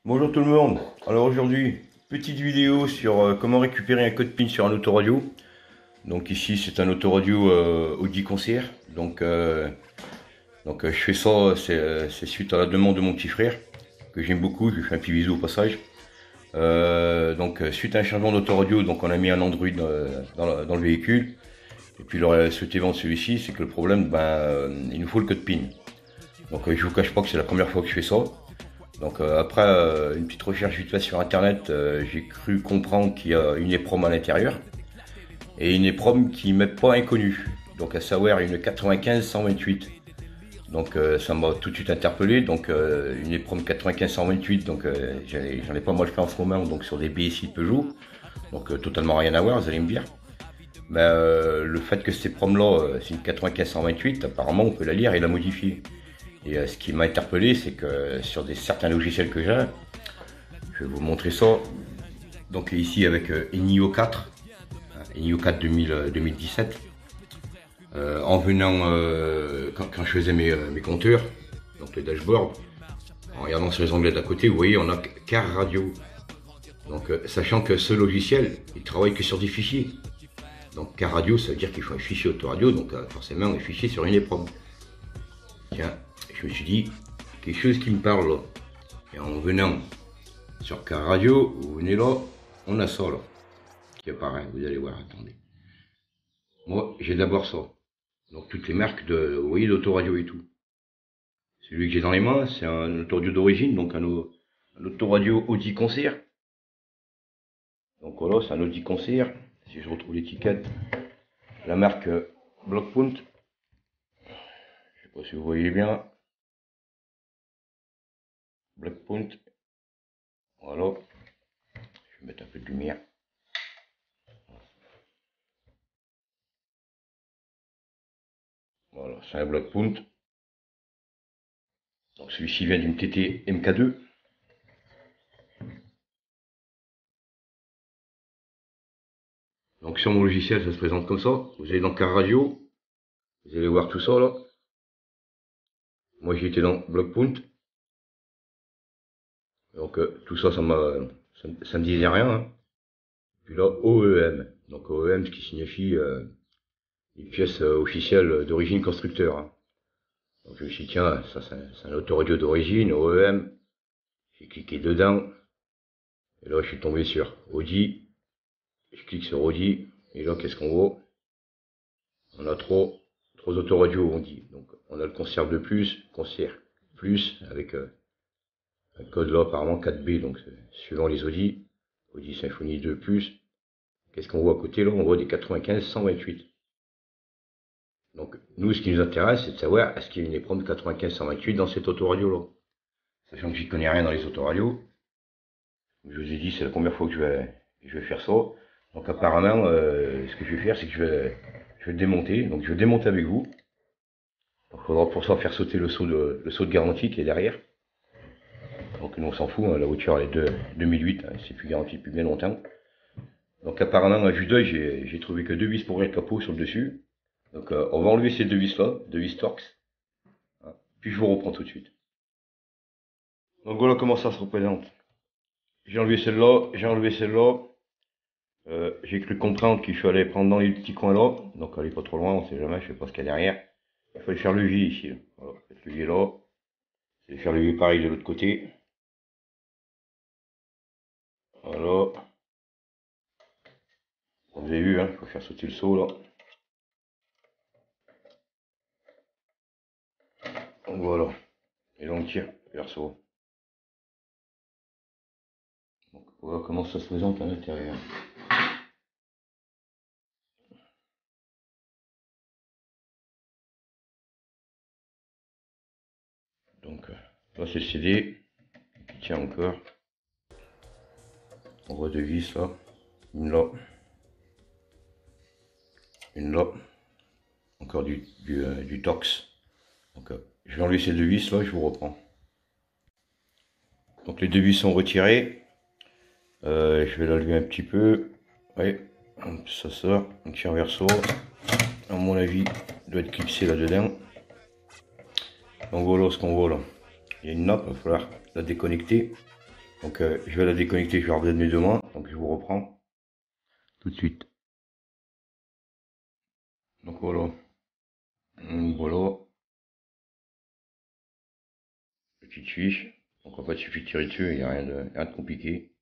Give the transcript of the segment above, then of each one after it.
Bonjour tout le monde. Alors aujourd'hui, petite vidéo sur comment récupérer un code PIN sur un autoradio. Donc ici c'est un autoradio Audi Concert. Je fais ça, c'est suite à la demande de mon petit frère que j'aime beaucoup. Je lui fais un petit bisou au passage. Suite à un changement d'autoradio, donc on a mis un Android dans le véhicule. Et puis il aurait souhaité vendre celui-ci, c'est que le problème, il nous faut le code PIN. Donc je vous cache pas que c'est la première fois que je fais ça. Donc après une petite recherche vite fait sur internet, j'ai cru comprendre qu'il y a une EEPROM à l'intérieur et une EEPROM qui m'est pas inconnue. Donc à savoir une 95-128. Donc ça m'a tout de suite interpellé. Donc une EEPROM 95-128, donc j'en ai pas mal fait en ce moment, donc sur des BSI de Peugeot. Donc totalement rien à voir, vous allez me dire. Mais le fait que cette EEPROM là, c'est une 95-128, apparemment on peut la lire et la modifier. Et ce qui m'a interpellé, c'est que sur certains logiciels que j'ai, je vais vous montrer ça. Donc ici avec Enio 4, Enio 4 2017, en venant, quand je faisais mes compteurs, donc les dashboards, en regardant sur les onglets d'à côté, vous voyez, on a Car Radio. Donc sachant que ce logiciel, il travaille que sur des fichiers. Donc Car Radio, ça veut dire qu'il faut un fichier autoradio, donc forcément un fichier sur une EEPROM. Tiens, je me suis dit, quelque chose qui me parle là. Et en venant sur Car Radio, vous venez là, on a ça là, qui apparaît, vous allez voir, attendez. Moi, j'ai d'abord ça. Donc toutes les marques vous voyez, d'autoradio et tout. Celui que j'ai dans les mains, c'est un autoradio d'origine, donc un autoradio Audi Concert. Donc voilà, c'est un Audi Concert. Si je retrouve l'étiquette, la marque Blockpoint. Je sais pas si vous voyez bien. Blackpoint. Voilà. Je vais mettre un peu de lumière. Voilà, c'est un Blackpoint. Donc celui-ci vient d'une TT MK2. Donc sur mon logiciel, ça se présente comme ça. Vous allez dans Car Radio. Vous allez voir tout ça là. Moi j'ai été dans Blockpoint. Donc tout ça, ça me disait rien. Hein. Puis là, OEM. Donc OEM, ce qui signifie une pièce officielle d'origine constructeur. Hein. Donc je me suis dit, tiens, ça c'est un autoradio d'origine, OEM. J'ai cliqué dedans. Et là, je suis tombé sur Audi. Je clique sur Audi. Et là, qu'est-ce qu'on voit? On a trois autoradios, on dit. Donc on a le concert de plus, concert plus, avec un code là apparemment 4B, donc suivant les Audi. Audi Symphony 2 plus. Qu'est-ce qu'on voit à côté là? On voit des 95-128. Donc nous, ce qui nous intéresse, c'est de savoir est-ce qu'il y a une EEPROM 95-128 dans cet autoradio là. Sachant que j'y connais rien dans les autoradios. Je vous ai dit, c'est la première fois que je vais faire ça. Donc apparemment, ce que je vais faire, c'est que je vais le démonter. Donc je vais le démonter avec vous. Il faudra pour ça faire sauter le saut de garantie qui est derrière. Donc nous on s'en fout, hein, la voiture elle est de 2008, hein, c'est plus garanti depuis bien longtemps. Donc apparemment à vue d'œil j'ai trouvé que 2 vis pour ouvrir le capot sur le dessus. Donc on va enlever ces 2 vis là, 2 vis Torx. Hein, puis je vous reprends tout de suite. Donc voilà comment ça se représente. J'ai enlevé celle-là, j'ai enlevé celle-là. J'ai cru comprendre qu'il fallait prendre dans les petits coins là. Donc allez pas trop loin, on sait jamais, je sais pas ce qu'il y a derrière. Il fallait faire le levier ici. Là. Voilà, faites le levier là. Et faire le levier pareil de l'autre côté. Voilà. Vous avez vu, hein, il faut faire sauter le seau là. Donc voilà. Et là on tire vers ce haut. Donc voilà comment ça se présente à l'intérieur. Donc là c'est le CD qui tient encore. On voit deux vis là. Une là. Une là. Encore du Torx. Donc je vais enlever ces deux vis là et je vous reprends. Donc les deux vis sont retirées. Je vais l'enlever un petit peu. Ouais, ça sort. On tire vers ça. À mon avis, il doit être clipsé là-dedans. Donc voilà ce qu'on voit là. Il y a une nappe, il va falloir la déconnecter. Donc je vais la déconnecter, je vais revenir mes deux mains, donc je vous reprends tout de suite. Donc voilà. Voilà. Petite fiche. Donc en fait il suffit de tirer dessus, il n'y a rien de compliqué.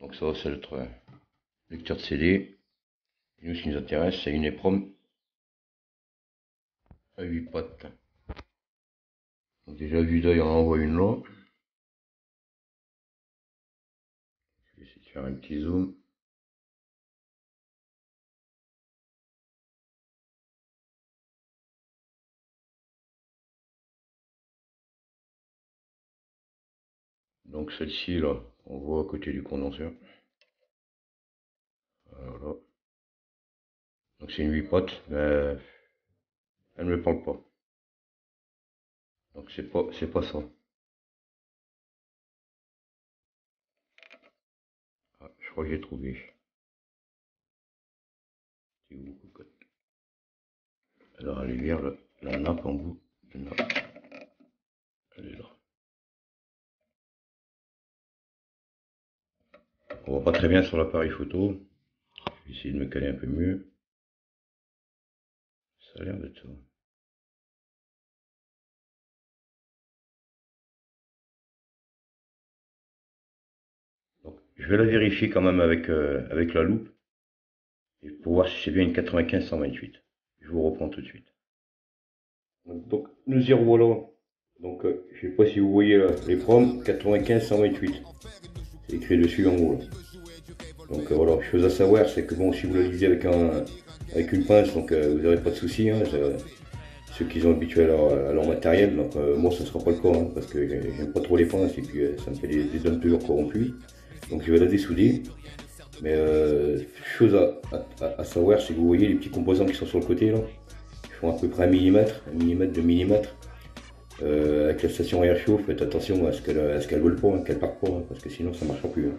Donc ça c'est notre lecteur de CD. Et nous ce qui nous intéresse c'est une EPROM à 8 pattes. Donc déjà vue d'œil on en envoie une là. Je vais essayer de faire un petit zoom. Donc celle-ci là, on voit à côté du condenseur. Voilà. Donc c'est une 8 pattes, mais elle ne me parle pas. Donc c'est pas ça. Ah, je crois que j'ai trouvé. C'est où, cocotte? Alors elle est vers la nappe en bout de nappe. Elle est là. On voit pas très bien sur l'appareil photo. Je vais essayer de me caler un peu mieux. Ça a l'air d'être ça. Donc, je vais la vérifier quand même avec la loupe. Et pour voir si c'est bien une 95-128. Je vous reprends tout de suite. Donc nous y revoilà. Donc je sais pas si vous voyez là, les proms 95-128. C'est écrit dessus en haut là. Donc voilà, chose à savoir, c'est que bon, si vous la lisez avec une pince, donc vous n'aurez pas de soucis. Hein, ceux qui sont habitués à leur matériel, donc moi ça sera pas le cas, hein, parce que j'aime pas trop les pinces et puis ça me fait des dents toujours corrompues. Donc je vais la dessouder. Mais chose à savoir, c'est que vous voyez les petits composants qui sont sur le côté là, ils font à peu près 1 mm, 2 mm. Avec la station air chaud, faites attention à ce qu'elle vole pas, hein, qu'elle parte pas, hein, parce que sinon ça ne marchera plus. Hein.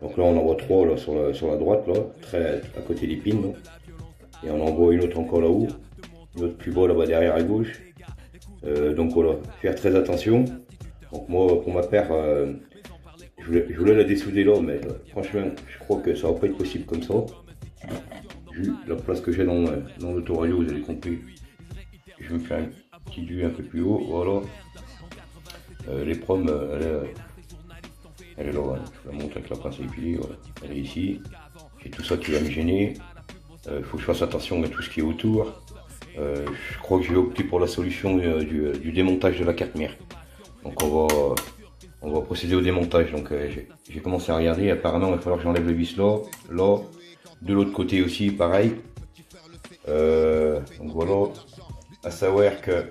Donc là on en voit 3 là, sur la droite, là, très à côté des pins. Là. Et on en voit une autre encore là-haut, une autre plus bas là-bas derrière à gauche. Donc voilà, faire très attention. Donc moi pour ma part, je voulais la dessouder là, mais franchement je crois que ça va pas être possible comme ça. Vu la place que j'ai dans l'autoradio, vous avez compris. Je vais me faire un petit vue un peu plus haut, voilà. Les proms, elle est là, hein. Je la montre avec la pince à épiler, voilà. Elle est ici. J'ai tout ça qui va me gêner. Il faut que je fasse attention à tout ce qui est autour. Je crois que je vais opter pour la solution du démontage de la carte mère. Donc on va procéder au démontage. Donc j'ai commencé à regarder. Apparemment il va falloir que j'enlève le vis là, là. De l'autre côté aussi, pareil. Donc voilà. À savoir que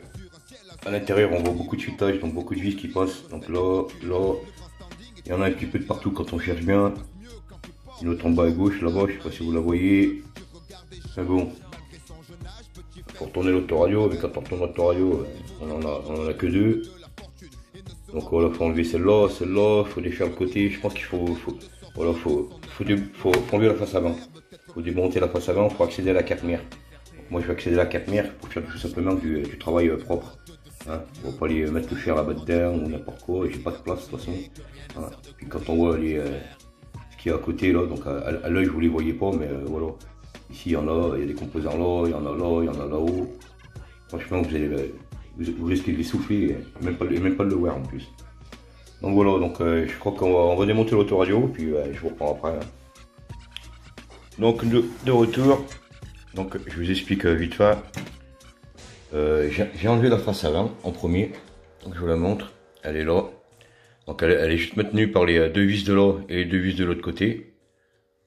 à l'intérieur on voit beaucoup de fuitage, donc beaucoup de vis qui passent. Donc là, il y en a un petit peu de partout quand on cherche bien. Une autre en bas à gauche, là-bas, je sais pas si vous la voyez. Mais bon, faut retourner l'autoradio, mais quand on retourne l'autoradio, on en a que 2. Donc voilà, faut enlever celle-là, faut défaire le côté. Je pense qu'il faut enlever la face avant. Faut démonter la face avant, faut accéder à la carte mère. Moi je vais accéder à la carte mère pour faire tout simplement du travail propre. Hein. On va pas aller mettre le fer à bas dedans ou n'importe quoi, j'ai pas de place de toute façon. Hein. Puis quand on voit ce qu'il y a à côté là, donc à l'œil vous les voyez pas, mais voilà. Ici il y en a, il y a des composants là, il y en a là, il y en a là-haut. Franchement vous risquez de les souffler, et même pas de le voir en plus. Donc voilà, donc je crois qu'on va démonter l'autoradio, puis je vous reprends après. Hein. Donc de retour. Donc je vous explique vite fait. J'ai enlevé la face avant en premier. Donc je vous la montre. Elle est là. Donc elle est juste maintenue par les 2 vis de là et les 2 vis de l'autre côté.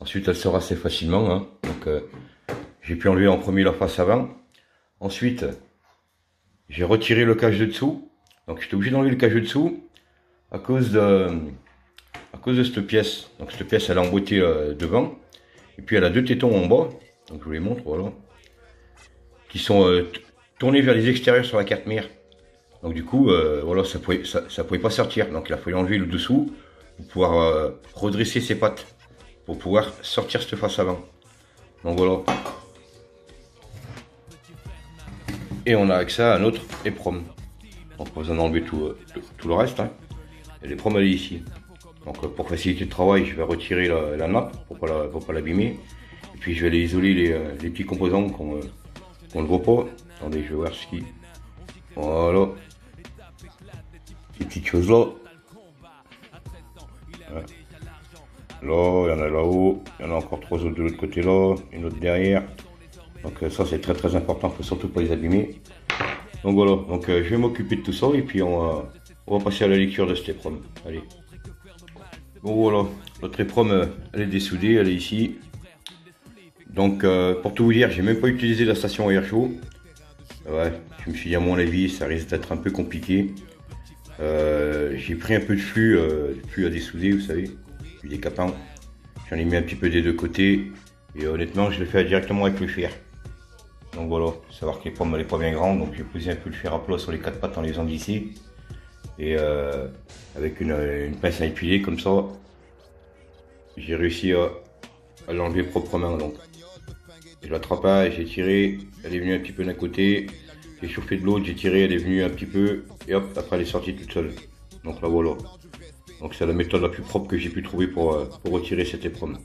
Ensuite elle sort assez facilement. Hein. Donc j'ai pu enlever en premier la face avant. Ensuite j'ai retiré le cache de dessous. Donc j'étais obligé d'enlever le cache de dessous à cause de cette pièce. Donc cette pièce elle est emboîtée devant. Et puis elle a 2 tétons en bas. Donc je vous les montre, voilà. Qui sont tournés vers les extérieurs sur la carte mère. Donc du coup, voilà, ça pouvait pas sortir. Donc il a fallu enlever le dessous pour pouvoir redresser ses pattes. Pour pouvoir sortir cette face avant. Donc voilà. Et on a accès à notre EPROM. Donc pas besoin d'enlever tout le reste, hein. Et les promes, elle est ici. Donc pour faciliter le travail, je vais retirer la nappe pour pas l'abîmer. Et puis je vais aller isoler les petits composants qu'on ne voit pas. Attendez, je vais voir ce qui... Voilà. Ces petites choses là. Voilà. Là, il y en a là-haut. Il y en a encore 3 autres de l'autre côté là. Une autre derrière. Donc ça c'est très important, il faut surtout pas les abîmer. Donc voilà, donc je vais m'occuper de tout ça et puis on va passer à la lecture de cette épreuve. Allez. Bon voilà, notre épreuve elle est dessoudée, elle est ici. Donc pour tout vous dire, j'ai même pas utilisé la station air chaud. Ouais, je me suis dit à mon avis ça risque d'être un peu compliqué. J'ai pris un peu de flux à dessouder, vous savez, des capins. J'en ai mis un petit peu des deux côtés et honnêtement je l'ai fait directement avec le fer. Donc voilà, savoir que les pommes elle est pas bien grande, donc j'ai posé un peu le fer à plat sur les 4 pattes en les faisant glisser. Et avec une pince à épiler comme ça, j'ai réussi à l'enlever proprement. Donc je l'attrapais, j'ai tiré, elle est venue un petit peu d'un côté, j'ai chauffé de l'autre, j'ai tiré, elle est venue un petit peu, et hop, après elle est sortie toute seule. Donc là voilà. Donc c'est la méthode la plus propre que j'ai pu trouver pour retirer cette épreuve.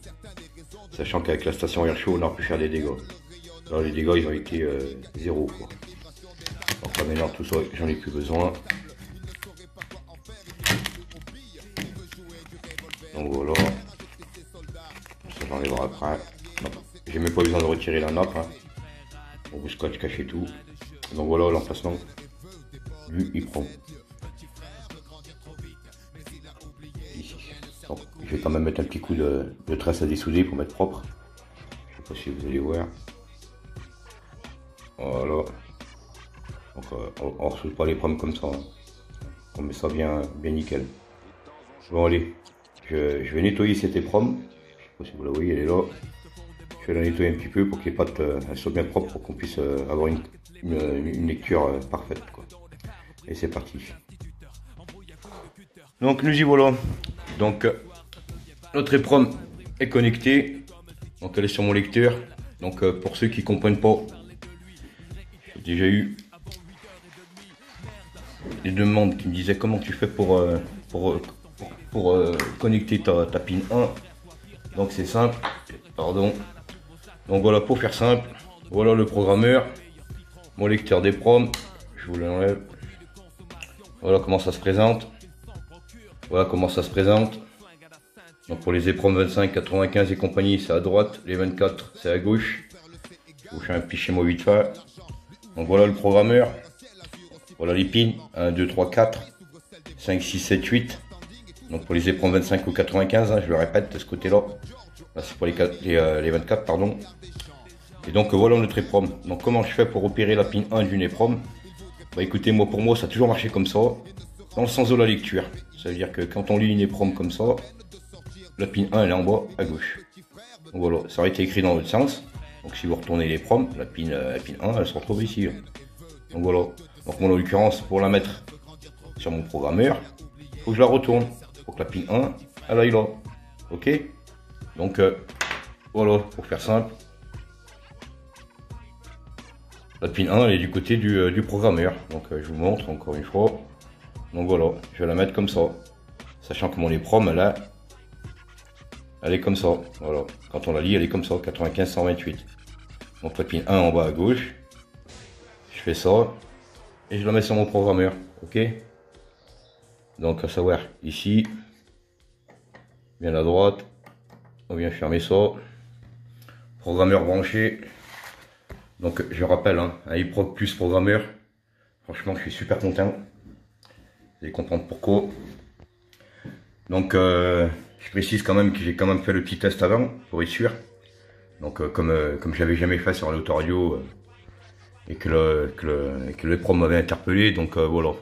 Sachant qu'avec la station air chaud, on aurait pu faire des dégâts. Là les dégâts ils ont été zéro quoi. Donc là maintenant tout ça j'en ai plus besoin. Donc voilà. Ça j'enlèvera après. J'ai même pas besoin de retirer la nappe. Hein. On vous scotch caché tout. Donc voilà l'emplacement du prend. Ici. Donc, je vais quand même mettre un petit coup de tresse à dessouder pour mettre propre. Je sais pas si vous allez voir. Voilà. Donc on ne reçoit pas les pommes comme ça. Hein. On met ça bien nickel. Bon allez, je vais nettoyer cette épreuve. Je sais pas si vous la voyez, elle est là. Je vais la nettoyer un petit peu pour que les pattes soient bien propres pour qu'on puisse avoir une lecture parfaite. Quoi. Et c'est parti. Donc nous y voilà. Donc notre épreuve est connectée. Donc elle est sur mon lecteur. Donc pour ceux qui ne comprennent pas, j'ai déjà eu des demandes qui me disaient comment tu fais pour connecter ta pin 1. Donc c'est simple. Pardon. Donc voilà, pour faire simple, voilà le programmeur, mon lecteur d'épreuve, je vous l'enlève. Voilà comment ça se présente. Voilà comment ça se présente. Donc pour les épreuves 25, 95 et compagnie, c'est à droite, les 24, c'est à gauche. Je vous fais un petit schéma vite fait. Donc voilà le programmeur. Voilà les pins, 1, 2, 3, 4, 5, 6, 7, 8. Donc pour les épreuves 25 ou 95, hein, je le répète de ce côté-là. Là c'est pour les 24, pardon. Et donc voilà notre épreuve. Donc comment je fais pour opérer la pin 1 d'une épreuve? Bah écoutez, pour moi ça a toujours marché comme ça, dans le sens de la lecture. Ça veut dire que quand on lit une épreuve comme ça, la pin 1 elle est en bas à gauche. Donc voilà, ça aurait été écrit dans l'autre sens. Donc si vous retournez l'épreuve, la pin 1 elle se retrouve ici. Donc voilà. Donc moi en l'occurrence, pour la mettre sur mon programmeur, il faut que je la retourne. Pour que la pin 1 elle aille là. Ok? Donc voilà, pour faire simple. La pin 1 elle est du côté du programmeur. Donc je vous montre encore une fois. Donc voilà, je vais la mettre comme ça. Sachant que mon épreuve elle est comme ça. Voilà. Quand on la lit, elle est comme ça, 95-128. Donc la pin 1 en bas à gauche. Je fais ça. Et je la mets sur mon programmeur. Ok? Donc à savoir ici. Bien à droite. On vient fermer ça. Programmeur branché. Donc je rappelle, hein, un iProg plus programmeur. Franchement je suis super content. Vous allez comprendre pourquoi. Donc je précise quand même que j'ai quand même fait le petit test avant pour être sûr. Donc comme je l'avais jamais fait sur l'autoradio et que l'épreuve m'avait interpellé, donc voilà.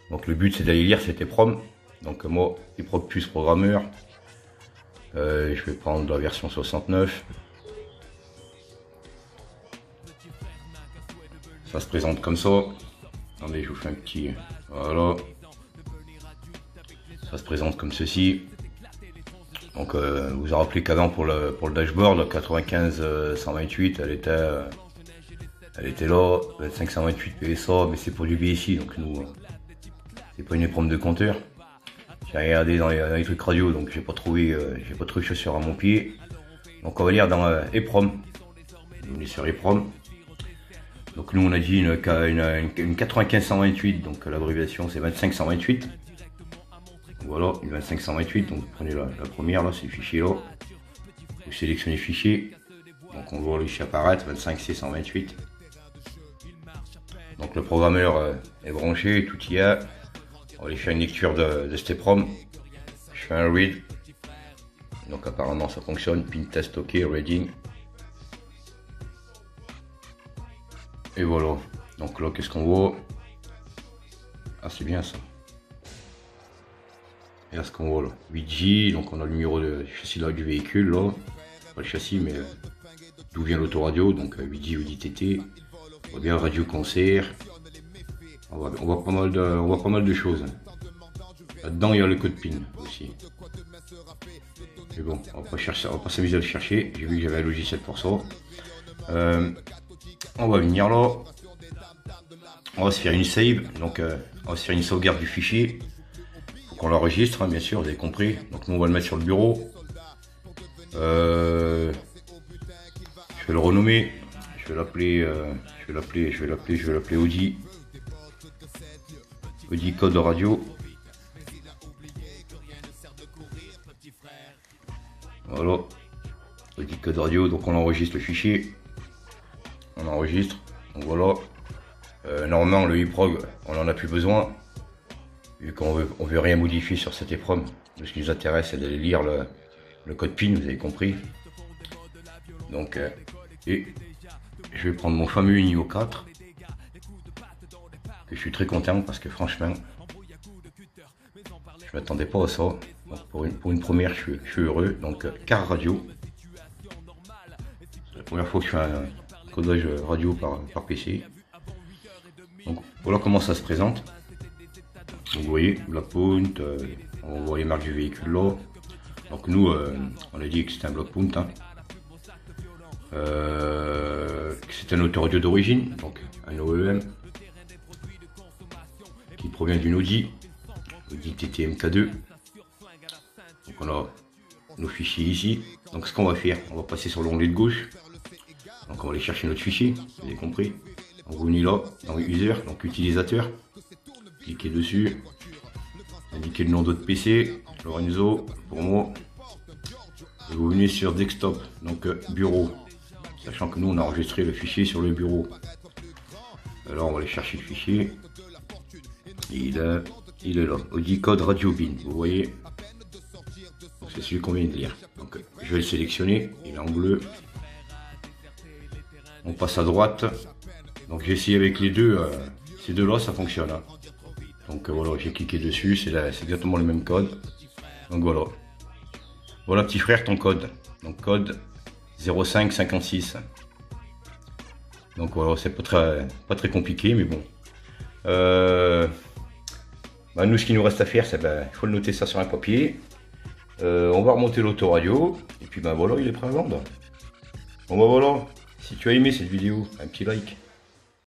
Donc le but c'est d'aller lire cette épreuve. Donc moi iProg plus programmeur. Je vais prendre la version 69. Ça se présente comme ça. Attendez, je vous fais un petit... Voilà. Ça se présente comme ceci. Donc vous vous rappelez qu'avant pour le dashboard, 95-128, elle était là. 25-128 PSA, mais c'est pour du BSI. Donc nous, c'est pas une épreuve de compteur. J'ai regardé dans les trucs radio, donc j'ai pas trouvé chaussures à mon pied. Donc on va lire dans EPROM. On est sur EPROM. Donc nous on a dit une 95-128, donc l'abréviation c'est 25-128. Voilà, une 25-128, donc vous prenez la première là, c'est le fichier là. Vous sélectionnez fichier. Donc on voit le fichier apparaître, 25C128. Donc le programmeur est branché, tout y a. On va aller faire une lecture de cette EPROM. Je fais un read. Donc apparemment ça fonctionne. Pin test OK, reading. Et voilà. Donc là qu'est-ce qu'on voit? Ah c'est bien ça. Et là ce qu'on voit là. 8J, donc on a le numéro de châssis là, du véhicule là. Pas le châssis mais d'où vient l'autoradio. Donc 8J ou 10TT. On voit bien radio concert. On voit pas mal de choses. Là-dedans il y a le code PIN aussi. Mais bon, on va pas s'amuser à le chercher. J'ai vu que j'avais un logiciel pour ça. On va venir là. On va se faire une save. Donc on va se faire une sauvegarde du fichier. Faut qu'on l'enregistre, hein, bien sûr, vous avez compris. Donc nous on va le mettre sur le bureau. Je vais le renommer. Je vais l'appeler Audi. Audi code radio. Voilà. Audi code radio. Donc on enregistre le fichier. On enregistre. Donc voilà. Normalement le EPROM, on n'en a plus besoin. Vu qu'on veut rien modifier sur cette EPROM. Ce qui nous intéresse, c'est d'aller lire le code PIN, vous avez compris. Donc, et je vais prendre mon fameux niveau 4. Que je suis très content parce que franchement, je m'attendais pas à ça. Donc pour une première, je suis heureux. Donc, car radio. C'est la première fois que je fais un codage radio par PC. Donc voilà comment ça se présente. Donc, vous voyez, Blackpoint, on voit les marques du véhicule là. Donc nous, on a dit que c'était un Blackpoint. Hein. C'est un autoradio d'origine, donc un OEM qui provient d'une Audi TT MK2. Donc on a nos fichiers ici. Donc ce qu'on va faire, on va passer sur l'onglet de gauche. Donc on va aller chercher notre fichier, vous avez compris. On va venir là, dans User, donc utilisateur. Cliquez dessus. Indiquez le nom de votre PC, Lorenzo, pour moi. Et vous venez sur Desktop, donc bureau. Sachant que nous on a enregistré le fichier sur le bureau. Alors on va aller chercher le fichier. Il est là. Audi code radio bin, vous voyez. C'est celui qu'on vient de lire. Donc je vais le sélectionner, il est en bleu. On passe à droite. Donc j'ai essayé avec les deux, ces deux là ça fonctionne. Hein. Donc voilà, j'ai cliqué dessus, c'est exactement le même code. Donc voilà. Voilà petit frère ton code. Donc code 0556. Donc voilà, c'est pas très compliqué, mais bon. Bah nous ce qu'il nous reste à faire, c'est il faut le noter ça sur un papier. On va remonter l'autoradio. Et puis ben voilà, il est prêt à vendre. Bon bah voilà. Si tu as aimé cette vidéo, un petit like.